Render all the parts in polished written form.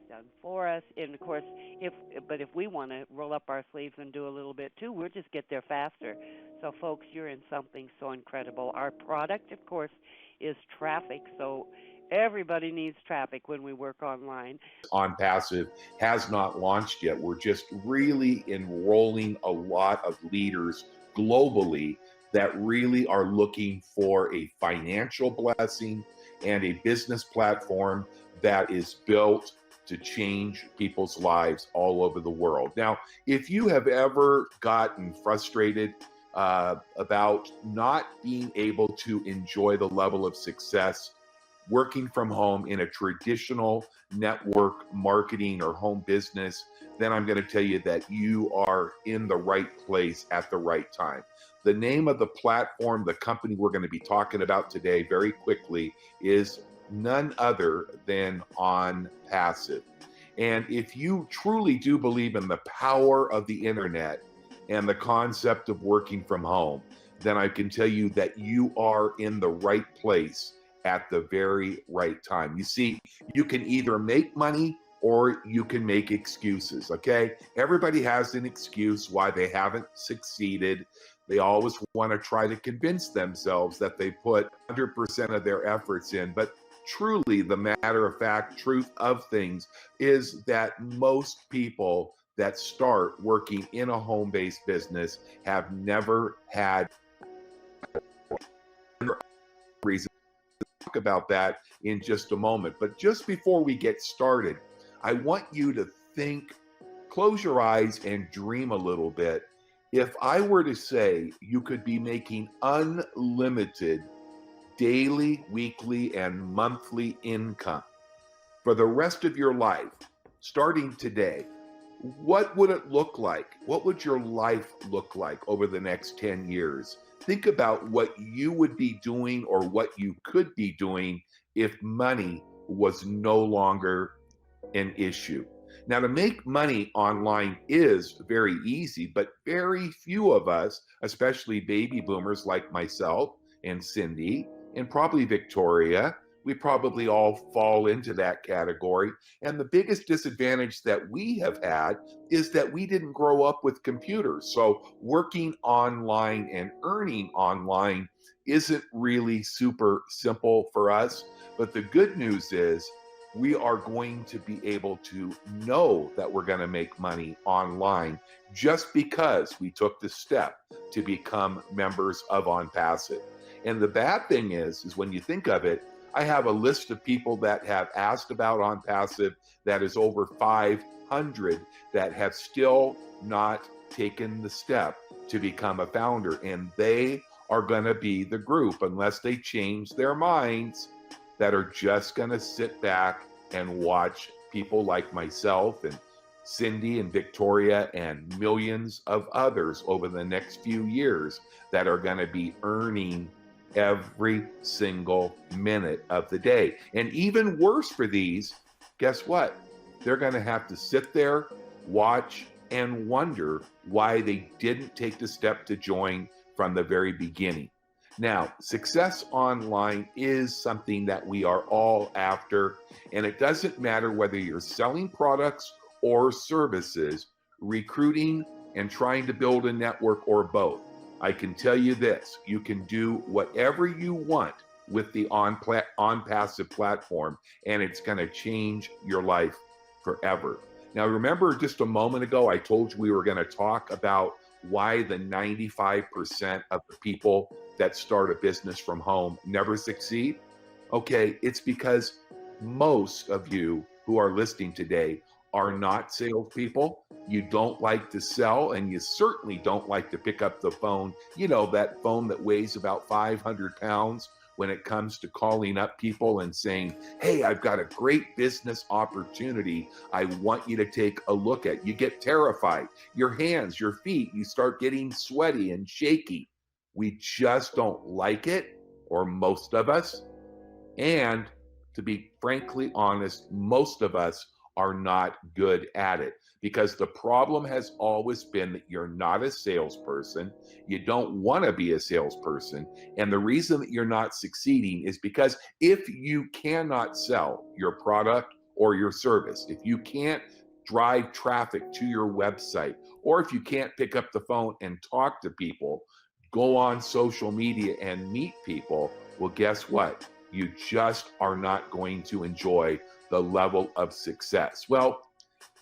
done for us. And of course, if we want to roll up our sleeves and do a little bit too, we'll just get there faster. So folks, you're in something so incredible. Our product, of course, is traffic. So everybody needs traffic when we work online. OnPassive has not launched yet. We're just really enrolling a lot of leaders globally that really are looking for a financial blessing and a business platform that is built to change people's lives all over the world. Now, if you have ever gotten frustrated about not being able to enjoy the level of success working from home in a traditional network marketing or home business, then I'm going to tell you that you are in the right place at the right time. The name of the platform, the company we're going to be talking about today very quickly, is none other than OnPassive. And if you truly do believe in the power of the internet and the concept of working from home, then I can tell you that you are in the right place at the very right time. You see, you can either make money or you can make excuses, okay? Everybody has an excuse why they haven't succeeded. They always want to try to convince themselves that they put 100% of their efforts in. But truly, the matter of fact truth of things is that most people that start working in a home-based business have never had reason. Talk about that in just a moment. But just before we get started, I want you to think, close your eyes and dream a little bit. If I were to say you could be making unlimited daily, weekly, and monthly income for the rest of your life, starting today, what would it look like? What would your life look like over the next 10 years? Think about what you would be doing or what you could be doing if money was no longer an issue. Now, to make money online is very easy, but very few of us, especially baby boomers like myself and Cindy, and probably Victoria, we probably all fall into that category. And the biggest disadvantage that we have had is that we didn't grow up with computers. So working online and earning online isn't really super simple for us. But the good news is we are going to be able to know that we're going to make money online just because we took the step to become members of OnPassive. And the bad thing is when you think of it, I have a list of people that have asked about OnPassive that is over 500 that have still not taken the step to become a founder. And they are going to be the group, unless they change their minds, that are just going to sit back and watch people like myself and Cindy and Victoria and millions of others over the next few years that are going to be earning every single minute of the day. And even worse for these, guess what? They're going to have to sit there, watch, and wonder why they didn't take the step to join from the very beginning. Now, success online is something that we are all after, and it doesn't matter whether you're selling products or services, recruiting, and trying to build a network, or both. I can tell you this, you can do whatever you want with the OnPassive platform, and it's going to change your life forever. Now, remember just a moment ago, I told you we were going to talk about why the 95% of the people that start a business from home never succeed? Okay, it's because most of you who are listening today are not salespeople. You don't like to sell, and you certainly don't like to pick up the phone. You know, that phone that weighs about 500 pounds when it comes to calling up people and saying, hey, I've got a great business opportunity I want you to take a look at. You get terrified. Your hands, your feet, you start getting sweaty and shaky. We just don't like it, or most of us. And to be frankly honest, most of us are not good at it, because the problem has always been that you're not a salesperson. You don't want to be a salesperson. And the reason that you're not succeeding is because if you cannot sell your product or your service. If you can't drive traffic to your website, or if you can't pick up the phone and talk to people, go on social media and meet people, well, guess what? You just are not going to enjoy the level of success. Well,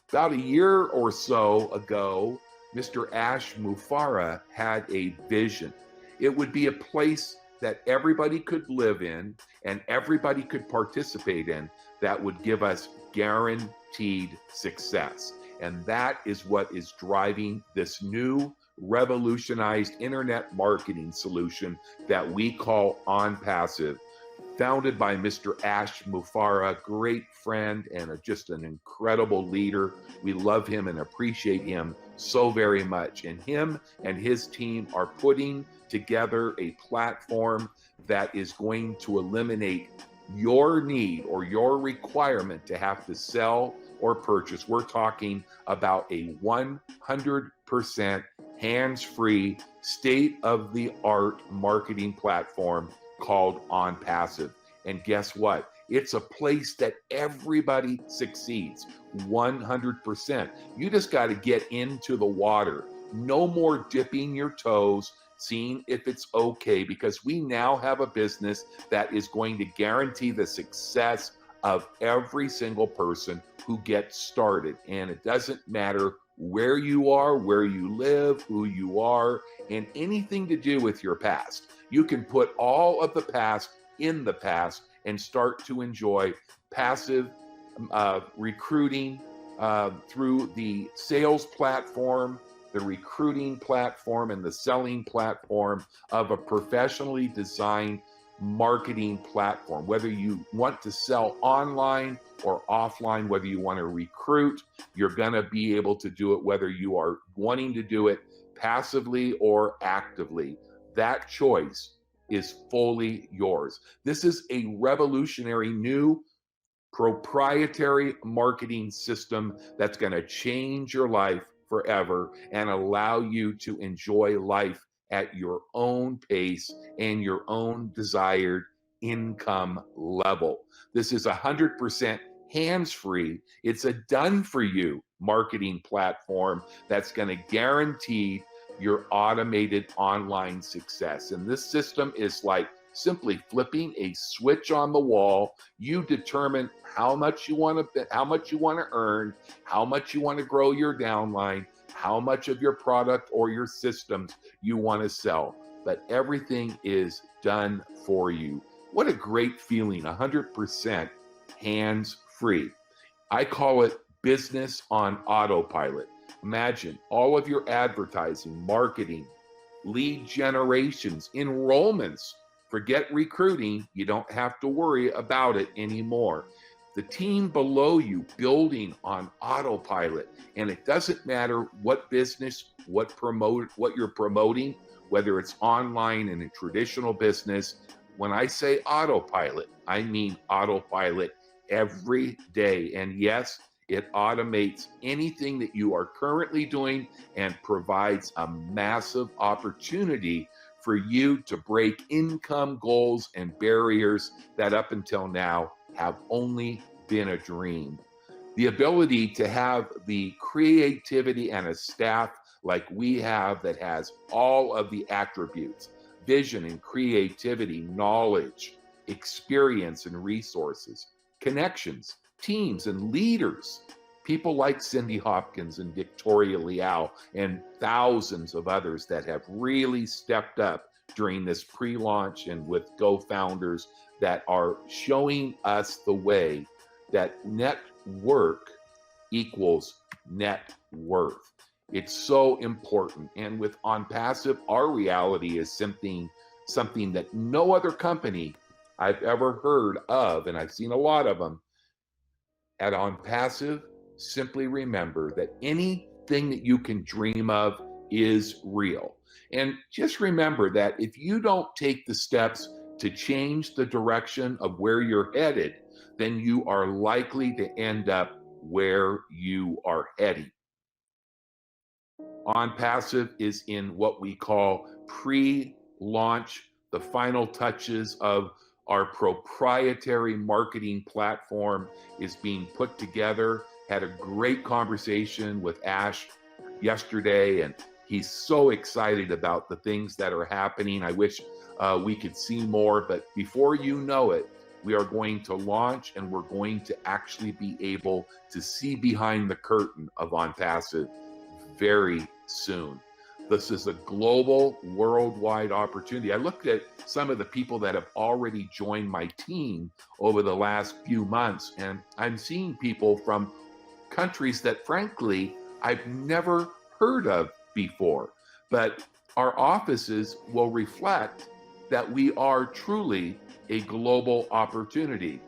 about a year or so ago, Mr. Ash Mufara had a vision. It would be a place that everybody could live in and everybody could participate in that would give us guaranteed success. And that is what is driving this new revolutionized internet marketing solution that we call OnPassive, founded by Mr. Ash Mufara, great friend and just an incredible leader. We love him and appreciate him so very much. And him and his team are putting together a platform that is going to eliminate your need or your requirement to have to sell or purchase. We're talking about a 100% hands-free, state-of-the-art marketing platform called OnPassive. And guess what? It's a place that everybody succeeds 100%. You just got to get into the water. No more dipping your toes, seeing if it's okay, because we now have a business that is going to guarantee the success of every single person who gets started. And it doesn't matter where you are, where you live, who you are, and anything to do with your past. You can put all of the past in the past and start to enjoy passive recruiting through the sales platform, the recruiting platform, and the selling platform of a professionally designed marketing platform. Whether you want to sell online or offline, whether you want to recruit, you're going to be able to do it, whether you are wanting to do it passively or actively. That choice is fully yours. This is a revolutionary new proprietary marketing system that's going to change your life forever and allow you to enjoy life at your own pace and your own desired income level. This is 100% hands-free. It's a done-for-you marketing platform that's going to guarantee your automated online success. And this system is like simply flipping a switch on the wall. You determine how much you want to earn, how much you want to grow your downline, how much of your product or your systems you want to sell. But everything is done for you. What a great feeling, 100% hands-free. I call it business on autopilot. Imagine all of your advertising, marketing, lead generations, enrollments. Forget recruiting. You don't have to worry about it anymore. The team below you building on autopilot. And it doesn't matter what business, what you're promoting, whether it's online in a traditional business. When I say autopilot, I mean autopilot every day. And yes, it automates anything that you are currently doing and provides a massive opportunity for you to break income goals and barriers that up until now have only been a dream. The ability to have the creativity and a staff like we have that has all of the attributes, vision and creativity, knowledge, experience and resources, connections, teams and leaders, people like Cindy Hopkins and Victoria Liao and thousands of others that have really stepped up during this pre-launch and with Go Founders that are showing us the way that network equals net worth. It's so important. And with OnPassive, our reality is something that no other company I've ever heard of, and I've seen a lot of them. At OnPassive, simply remember that anything that you can dream of is real. And just remember that if you don't take the steps to change the direction of where you're headed, then you are likely to end up where you are heading. OnPassive is in what we call pre-launch, the final touches of Our proprietary marketing platform is being put together. Had a great conversation with Ash yesterday, and he's so excited about the things that are happening. I wish we could see more, but before you know it, we are going to launch, and we're going to actually be able to see behind the curtain of OnPassive very soon. This is a global, worldwide opportunity. I looked at some of the people that have already joined my team over the last few months, and I'm seeing people from countries that, frankly, I've never heard of before. But our offices will reflect that we are truly a global opportunity.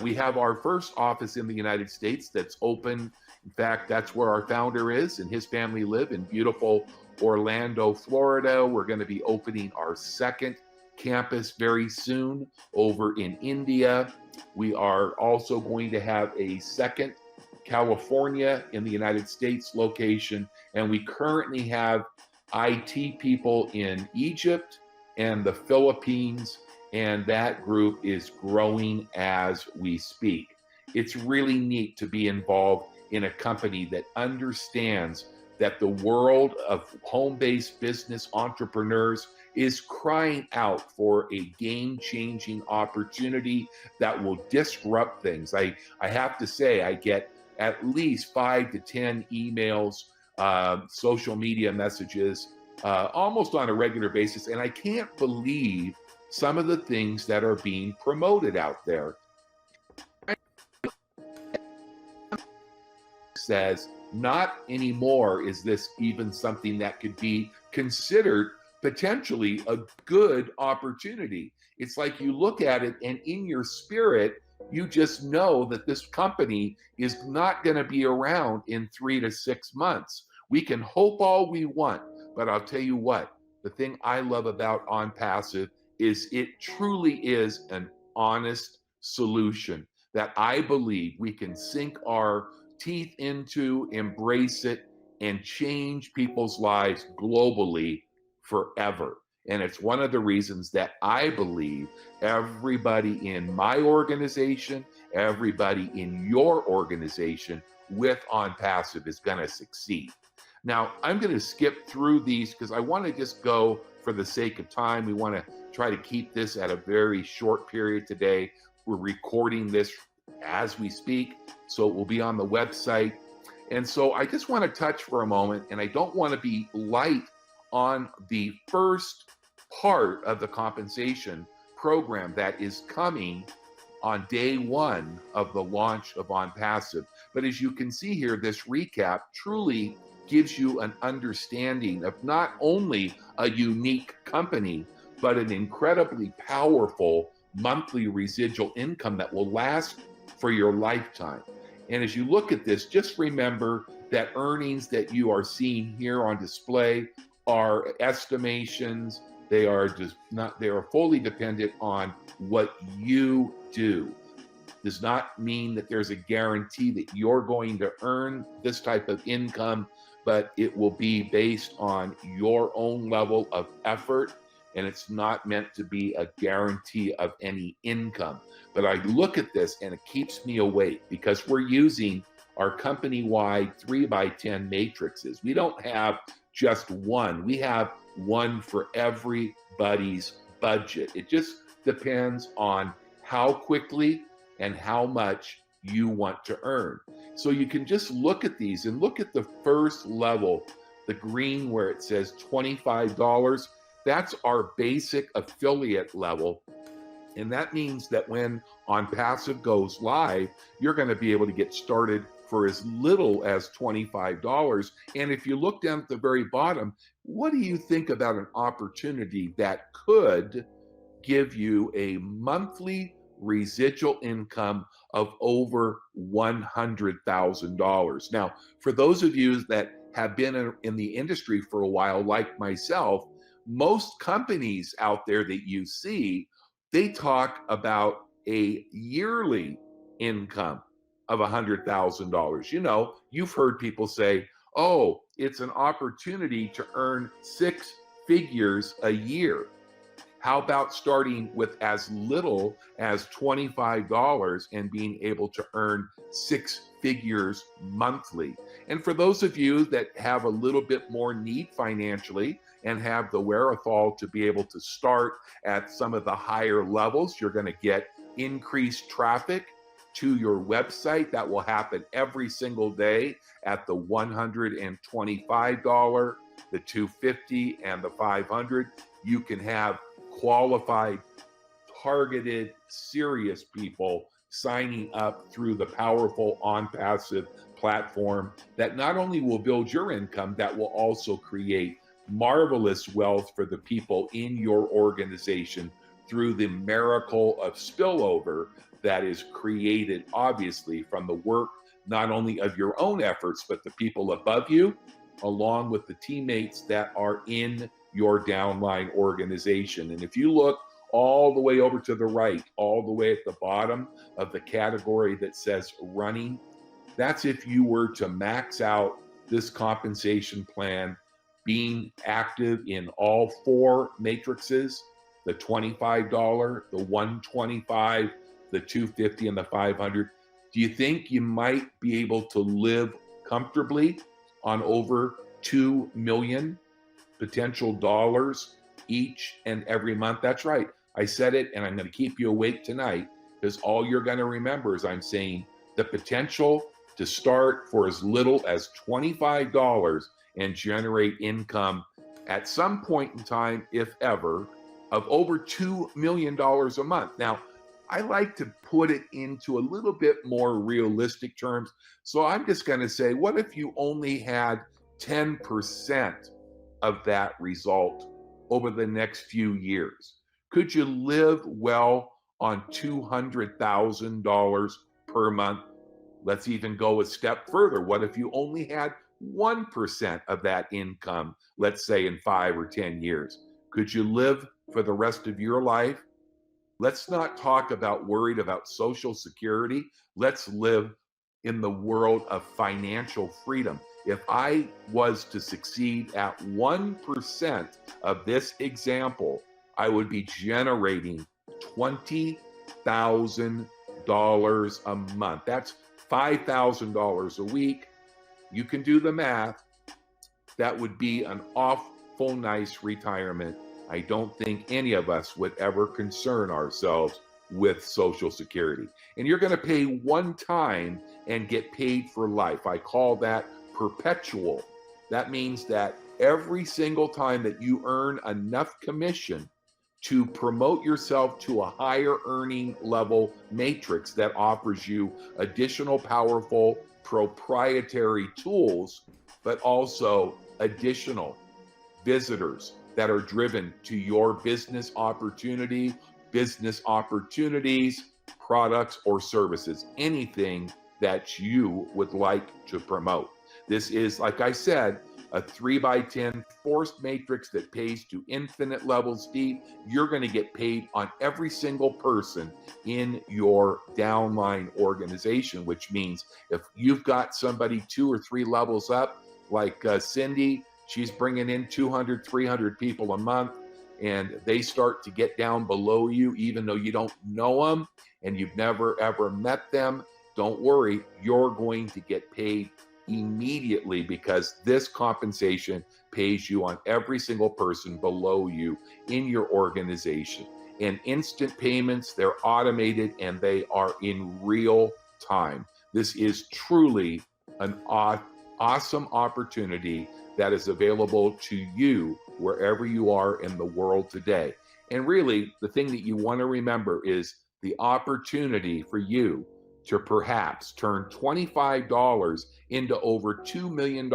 We have our first office in the United States that's open. In fact, that's where our founder is and his family live, in beautiful Orlando, Florida. We're going to be opening our second campus very soon over in India. We are also going to have a second California in the United States location, and we currently have IT people in Egypt and the Philippines, and that group is growing as we speak. It's really neat to be involved in a company that understands that the world of home-based business entrepreneurs is crying out for a game-changing opportunity that will disrupt things. I have to say, I get at least 5 to 10 emails, social media messages, almost on a regular basis, and I can't believe some of the things that are being promoted out there. Says not anymore is this even something that could be considered potentially a good opportunity. It's like you look at it, and in your spirit, you just know that this company is not going to be around in 3 to 6 months. We can hope all we want, but I'll tell you what, the thing I love about OnPassive is it truly is an honest solution that I believe we can sink our teeth into, embrace it, and change people's lives globally forever. And it's one of the reasons that I believe everybody in my organization, everybody in your organization with OnPassive is going to succeed. Now, I'm going to skip through these because I want to just go for the sake of time. We want to try to keep this at a very short period today. We're recording this as we speak, so it will be on the website. And so I just want to touch for a moment, and I don't want to be light on the first part of the compensation program that is coming on day one of the launch of OnPassive. But as you can see here, this recap truly gives you an understanding of not only a unique company, but an incredibly powerful monthly residual income that will last for your lifetime. And as you look at this, just remember that earnings that you are seeing here on display are estimations. They are fully dependent on what you do. Does not mean that there's a guarantee that you're going to earn this type of income, but it will be based on your own level of effort, and it's not meant to be a guarantee of any income. But I look at this and it keeps me awake because we're using our company-wide 3x10 matrices. We don't have just one. We have one for everybody's budget. It just depends on how quickly and how much you want to earn. So you can just look at these and look at the first level, the green where it says $25. That's our basic affiliate level. And that means that when OnPassive goes live, you're going to be able to get started for as little as $25. And if you look down at the very bottom, what do you think about an opportunity that could give you a monthly residual income of over $100,000? Now, for those of you that have been in the industry for a while, like myself, most companies out there that you see, they talk about a yearly income of $100,000. You know, you've heard people say, oh, it's an opportunity to earn 6 figures a year. How about starting with as little as $25 and being able to earn 6 figures monthly? And for those of you that have a little bit more need financially and have the wherewithal to be able to start at some of the higher levels, you're going to get increased traffic to your website. That will happen every single day at the $125, the $250, and the $500. You can have qualified, targeted, serious people signing up through the powerful OnPassive platform that not only will build your income, that will also create marvelous wealth for the people in your organization through the miracle of spillover that is created, obviously, from the work not only of your own efforts, but the people above you, along with the teammates that are in your downline organization. And if you look all the way over to the right, all the way at the bottom of the category that says running, that's if you were to max out this compensation plan, being active in all four matrices, the $25, the $125, the $250, and the $500. Do you think you might be able to live comfortably on over 2 million potential dollars each and every month? That's right. I said it, and I'm going to keep you awake tonight, because all you're going to remember is I'm saying the potential to start for as little as $25 and generate income at some point in time, if ever, of over $2 million a month. Now, I like to put it into a little bit more realistic terms. So I'm just going to say, what if you only had 10% of that result over the next few years? Could you live well on $200,000 per month? Let's even go a step further. What if you only had 1% of that income, let's say in 5 or 10 years? Could you live for the rest of your life? Let's not talk about worried about Social Security. Let's live in the world of financial freedom. If I was to succeed at 1% of this example, I would be generating $20,000 a month. That's $5,000 a week. You can do the math. That would be an awful nice retirement. I don't think any of us would ever concern ourselves with Social Security. And you're going to pay one time and get paid for life. I call that perpetual. That means that every single time that you earn enough commission to promote yourself to a higher earning level matrix that offers you additional powerful proprietary tools, but also additional visitors that are driven to your business opportunities, products, or services, anything that you would like to promote. This is, like I said, a 3x10 forced matrix that pays to infinite levels deep. You're going to get paid on every single person in your downline organization, which means if you've got somebody 2 or 3 levels up, like Cindy, she's bringing in 200, 300 people a month, and they start to get down below you, even though you don't know them and you've never ever met them. Don't worry, you're going to get paid immediately, because this compensation pays you on every single person below you in your organization. And instant payments, they're automated and they are in real time. This is truly an awesome opportunity that is available to you wherever you are in the world today. And really, the thing that you want to remember is the opportunity for you to perhaps turn $25 into over $2 million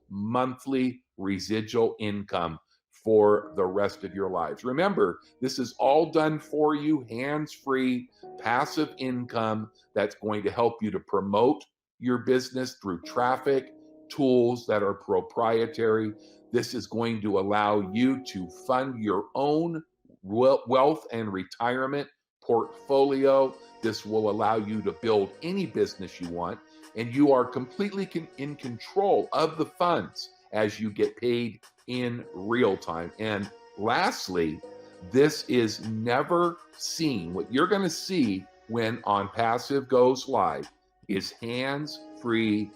monthly residual income for the rest of your lives. Remember, this is all done for you, hands-free, passive income that's going to help you to promote your business through traffic, tools that are proprietary. This is going to allow you to fund your own wealth and retirement portfolio. This will allow you to build any business you want, and you are completely in control of the funds as you get paid in real time. And lastly, This is never seen. What you're going to see when OnPassive goes live is hands-free,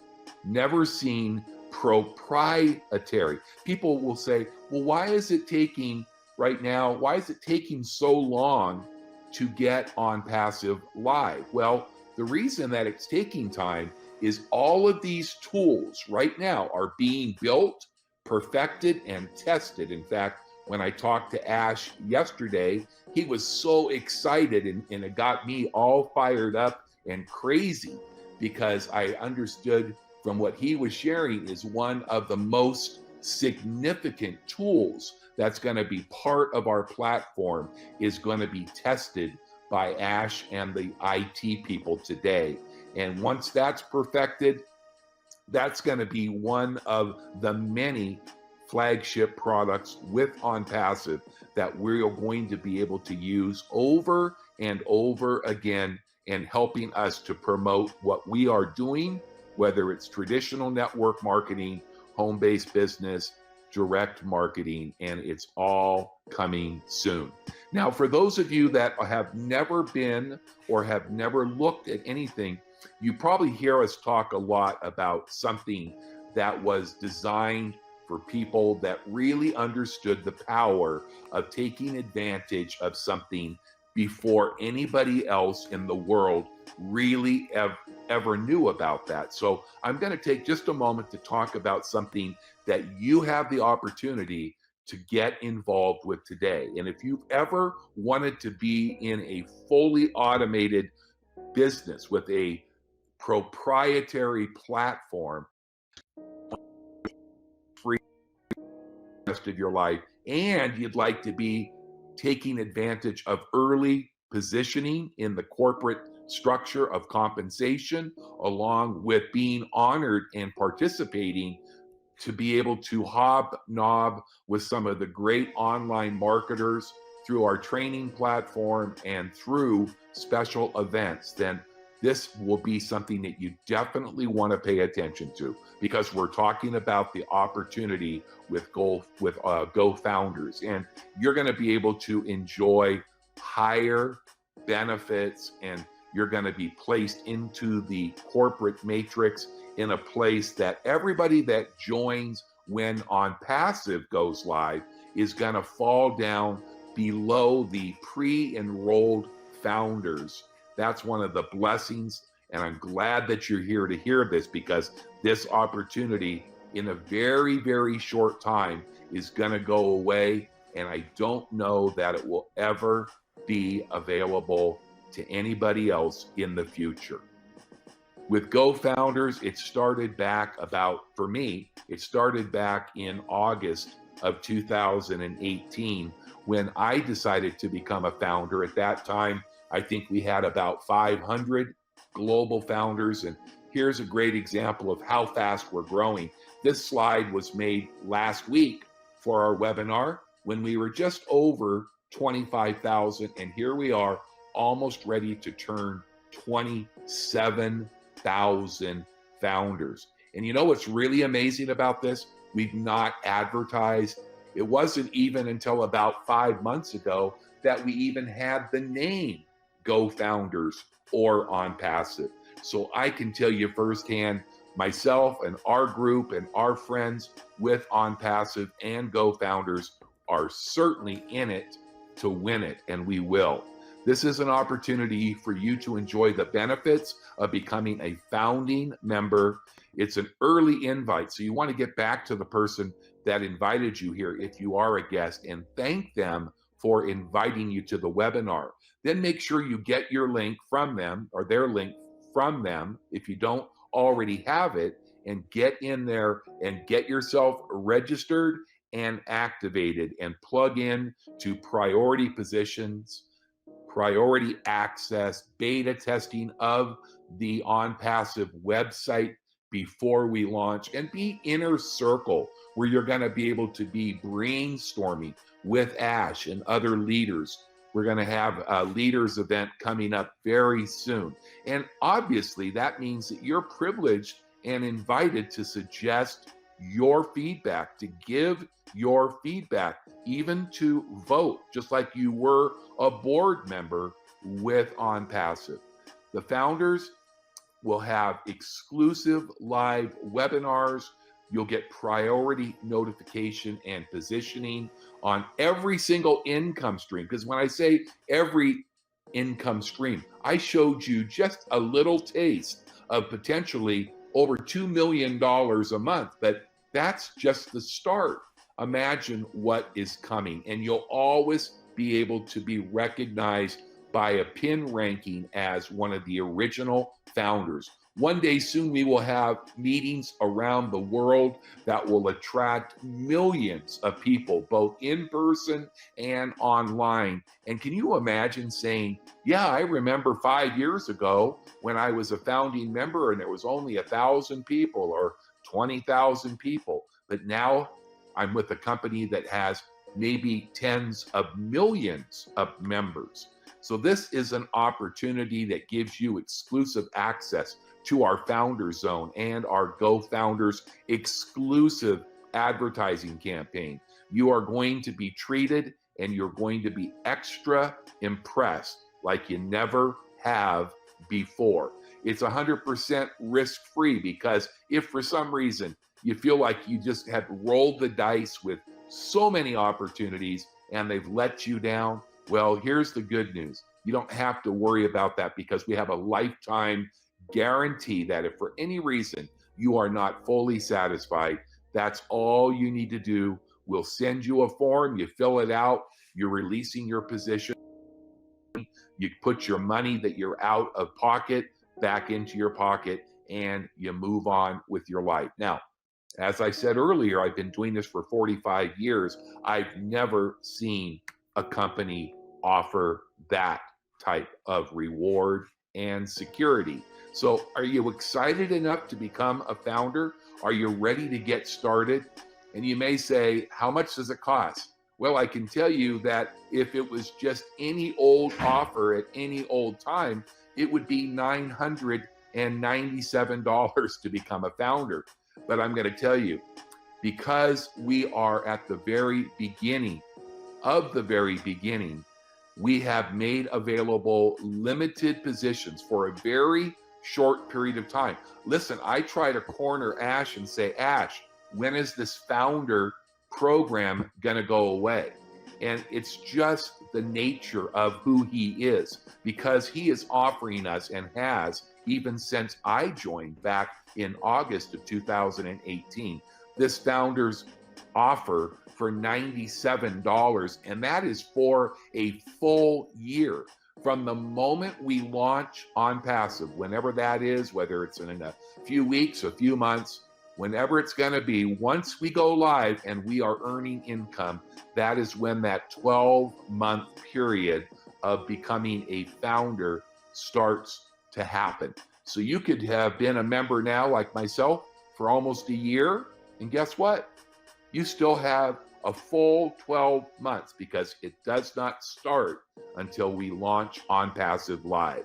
never seen, proprietary. People will say, well, why is it taking right now? Why is it taking so long to get OnPassive live? Well, the reason that it's taking time is all of these tools right now are being built, perfected, and tested. In fact, when I talked to Ash yesterday, he was so excited and it got me all fired up and crazy because I understood from what he was sharing is one of the most significant tools that's going to be part of our platform is going to be tested by Ash and the IT people today. And once that's perfected, that's going to be one of the many flagship products with OnPassive that we're going to be able to use over and over again and helping us to promote what we are doing, whether it's traditional network marketing, home-based business, direct marketing, and it's all coming soon. Now, for those of you that have never been or have never looked at anything, you probably hear us talk a lot about something that was designed for people that really understood the power of taking advantage of something before anybody else in the world really ever knew about that. So I'm going to take just a moment to talk about something that you have the opportunity to get involved with today. And if you've ever wanted to be in a fully automated business with a proprietary platform free the rest of your life, and you'd like to be taking advantage of early positioning in the corporate structure of compensation, along with being honored and participating to be able to hobnob with some of the great online marketers through our training platform and through special events, then this will be something that you definitely want to pay attention to because we're talking about the opportunity with Go Founders, and you're going to be able to enjoy higher benefits, and you're going to be placed into the corporate matrix in a place that everybody that joins when OnPassive goes live is going to fall down below the pre-enrolled founders. That's one of the blessings, and I'm glad that you're here to hear this because this opportunity in a very, very short time is going to go away, and I don't know that it will ever be available to anybody else in the future. With Go Founders, it started back for me, it started back in August of 2018 when I decided to become a founder. At that time, I think we had about 500 global founders. And here's a great example of how fast we're growing. This slide was made last week for our webinar when we were just over 25,000. And here we are almost ready to turn 27,000 founders. And you know what's really amazing about this? We've not advertised. It wasn't even until about 5 months ago that we even had the name Go Founders or OnPassive. So I can tell you firsthand, myself and our group and our friends with OnPassive and Go Founders are certainly in it to win it, and we will. This is an opportunity for you to enjoy the benefits of becoming a founding member. It's an early invite, so you want to get back to the person that invited you here if you are a guest and thank them for inviting you to the webinar. Then make sure you get your link from them or their link from them if you don't already have it, and get in there and get yourself registered and activated and plug in to priority positions, priority access, beta testing of the OnPassive website before we launch, and be inner circle where you're going to be able to be brainstorming with Ash and other leaders. We're going to have a leaders event coming up very soon. And obviously that means that you're privileged and invited to suggest your feedback, to give your feedback, even to vote, just like you were a board member with OnPassive. The founders will have exclusive live webinars. You'll get priority notification and positioning on every single income stream. Because when I say every income stream, I showed you just a little taste of potentially over $2 million a month, but that's just the start. Imagine what is coming, and you'll always be able to be recognized by a pin ranking as one of the original founders. One day soon, we will have meetings around the world that will attract millions of people, both in person and online. And can you imagine saying, yeah, I remember 5 years ago when I was a founding member and there was only 1,000 people or 20,000 people, but now I'm with a company that has maybe tens of millions of members. So this is an opportunity that gives you exclusive access to our Founder Zone and our Go Founders exclusive advertising campaign. You are going to be treated and you're going to be extra impressed like you never have before. It's 100% risk-free, because if for some reason you feel like you just have rolled the dice with so many opportunities and they've let you down, well, here's the good news. You don't have to worry about that, because we have a lifetime guarantee that if for any reason you are not fully satisfied, that's all you need to do. We'll send you a form, you fill it out, you're releasing your position, you put your money that you're out of pocket back into your pocket, and you move on with your life. Now, as I said earlier, I've been doing this for 45 years. I've never seen a company offer that type of reward and security. So are you excited enough to become a founder? Are you ready to get started? And you may say, how much does it cost? Well, I can tell you that if it was just any old offer at any old time, it would be $997 to become a founder. But I'm going to tell you, because we are at the very beginning of the very beginning, we have made available limited positions for a very short period of time. Listen, I try to corner Ash and say, Ash, when is this founder program going to go away? And it's just the nature of who he is, because he is offering us, and has even since I joined back in August of 2018, this founder's offer for $97, and that is for a full year. From the moment we launch OnPassive, whenever that is, whether it's in a few weeks, a few months, whenever it's going to be, once we go live and we are earning income, that is when that 12-month period of becoming a founder starts to happen. So you could have been a member now, like myself, for almost a year, and guess what? You still have a full 12 months, because it does not start until we launch OnPassive Live.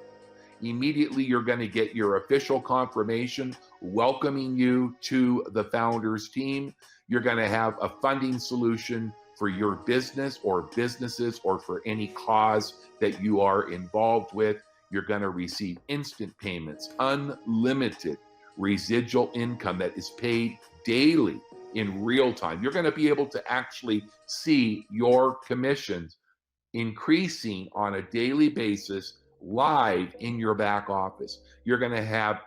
Immediately, you're going to get your official confirmation welcoming you to the founders team. You're going to have a funding solution for your business or businesses, or for any cause that you are involved with. You're going to receive instant payments, unlimited residual income that is paid daily in real time. You're going to be able to actually see your commissions increasing on a daily basis live in your back office. You're going to have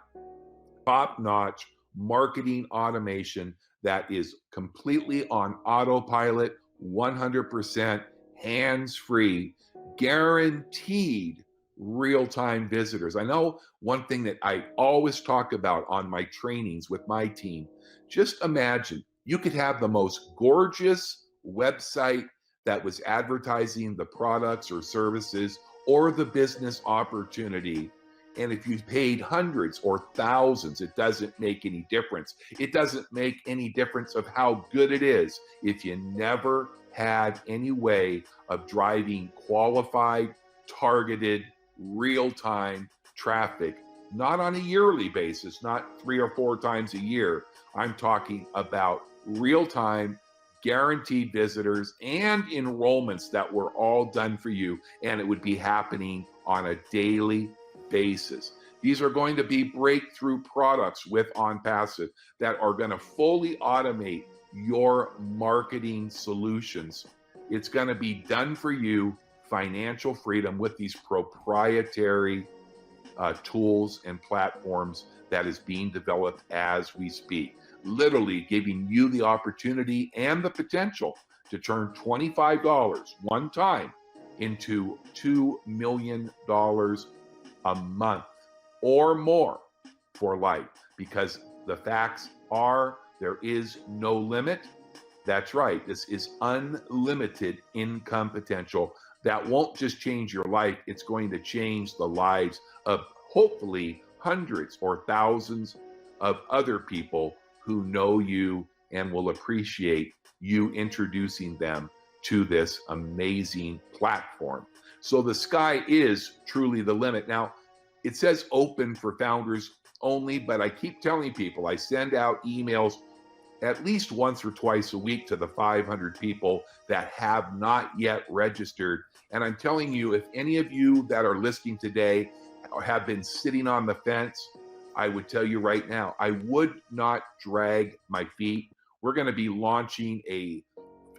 top-notch marketing automation that is completely on autopilot, 100% hands-free, guaranteed real-time visitors. I know one thing that I always talk about on my trainings with my team, just imagine you could have the most gorgeous website that was advertising the products or services or the business opportunity. And if you paid hundreds or thousands, it doesn't make any difference. It doesn't make any difference of how good it is if you never had any way of driving qualified, targeted, real-time traffic not on a yearly basis, not 3 or 4 times a year. I'm talking about real time, guaranteed visitors and enrollments that were all done for you, and it would be happening on a daily basis. These are going to be breakthrough products with OnPassive that are going to fully automate your marketing solutions. It's going to be done for you, financial freedom with these proprietary tools and platforms that is being developed as we speak, literally giving you the opportunity and the potential to turn $25 one time into $2 million a month or more for life, because the facts are there is no limit. That's right. This is unlimited income potential that won't just change your life. It's going to change the lives of hopefully hundreds or thousands of other people who know you and will appreciate you introducing them to this amazing platform. So the sky is truly the limit. Now, it says open for founders only, but I keep telling people, I send out emails at least once or twice a week to the 500 people that have not yet registered. And I'm telling you, if any of you that are listening today have been sitting on the fence, I would tell you right now, I would not drag my feet. We're going to be launching a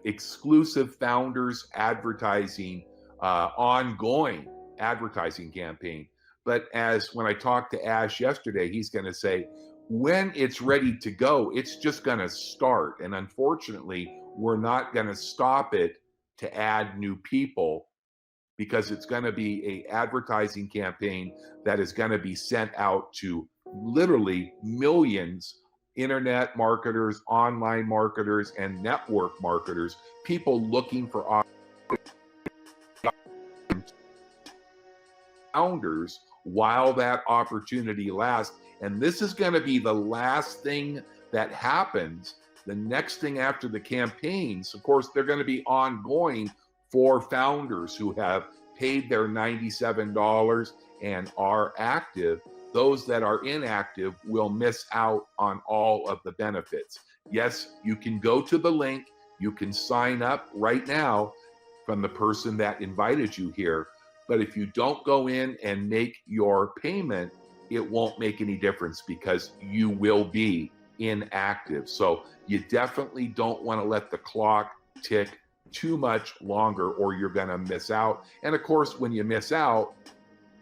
exclusive founders advertising, ongoing advertising campaign. But as when I talked to Ash yesterday, he's going to say, when it's ready to go, it's just going to start. And unfortunately, we're not going to stop it to add new people, because it's going to be a advertising campaign that is going to be sent out to literally millions internet marketers, online marketers, and network marketers, people looking for founders while that opportunity lasts. And this is going to be the last thing that happens. The next thing after the campaigns, of course, they're going to be ongoing for founders who have paid their $97 and are active. Those that are inactive will miss out on all of the benefits. Yes, you can go to the link. You can sign up right now from the person that invited you here. But if you don't go in and make your payment, it won't make any difference, because you will be inactive. So you definitely don't want to let the clock tick too much longer, or you're going to miss out. And of course, when you miss out,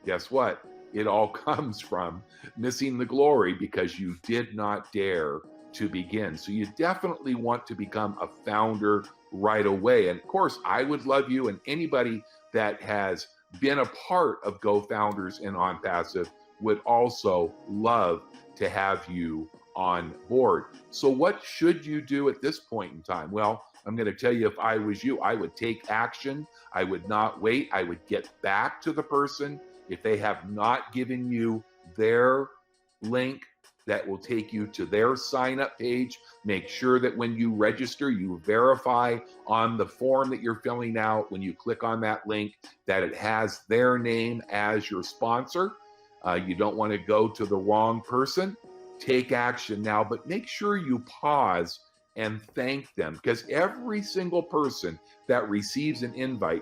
guess what? It all comes from missing the glory because you did not dare to begin. So you definitely want to become a founder right away. And of course, I would love you, and anybody that has been a part of Go Founders and OnPassive would also love to have you on board. So what should you do at this point in time? Well, I'm going to tell you, if I was you, I would take action. I would not wait. I would get back to the person. If they have not given you their link that will take you to their sign-up page, make sure that when you register, you verify on the form that you're filling out, when you click on that link, that it has their name as your sponsor. You don't want to go to the wrong person. Take action now, but make sure you pause and thank them, because every single person that receives an invite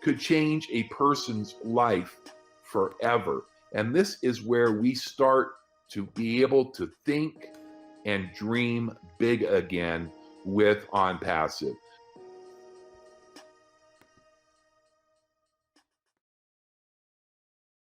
could change a person's life forever. And this is where we start to be able to think and dream big again with OnPassive.